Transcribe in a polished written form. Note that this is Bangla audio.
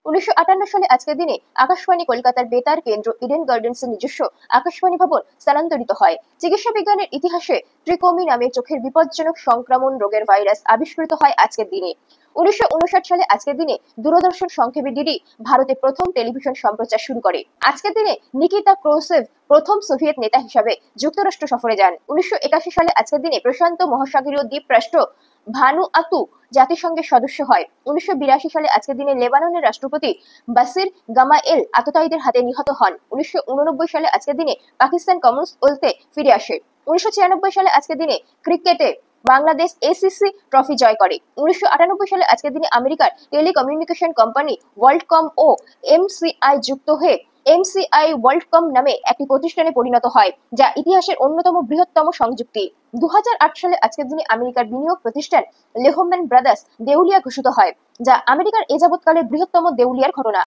1958 সালে আজকের দিনে আকাশবাণী কলকাতার বেতার কেন্দ্র ইডেন গার্ডেন্সের নিজস্ব আকাশবাণী ভবন স্থানান্তরিত হয়। চিকিৎসা বিজ্ঞানের ইতিহাসে ট্রিকোমি নামে চোখের বিপজ্জনক সংক্রমণ রোগের ভাইরাস আবিষ্কৃত হয় আজকের দিনে। 1959 সালে আজকের দিনে দূরদর্শন সংক্ষেপে ডিডি ভারতে প্রথম টেলিভিশন সম্প্রচার শুরু করে। আজকের দিনে নিকিতা ক্রুশেভ প্রথম সোভিয়েত নেতা হিসাবে যুক্তরাষ্ট্র সফরে যান। 1981 সালে আজকের দিনে প্রশান্ত মহাসাগরীয় দ্বীপরাষ্ট্র ভানুআতু জাতিসংঘের সদস্য হয়। 1982 সালে আজকের দিনে লেবাননের রাষ্ট্রপতি বাসির গামায়েল আততায়ীদের হাতে নিহত হন। 1989 সালে আজকের দিনে পাকিস্তান কমনওয়েলথে ফিরে আসে। 1996 সালে আজকের দিনে ক্রিকেটে বাংলাদেশ এসিসি ট্রফি জয় করে। 1998 সালে আজকের দিনে আমেরিকার টেলিকমিউনিকেশন কোম্পানি ওয়ার্ল্ডকম ও এমসিআই যুক্ত হয়ে এমসিআই ওয়ার্ল্ডকম নামে একটি প্রতিষ্ঠানে পরিণত হয়, যা ইতিহাসের অন্যতম বৃহত্তম সংযুক্তি। 2008 সালে আজকের দিনে আমেরিকার বিনিয়োগ প্রতিষ্ঠান লেহম্যান ব্রাদার্স দেউলিয়া ঘোষিত হয়, যা আমেরিকার এ যাবৎকালের বৃহত্তম দেউলিয়ার ঘটনা।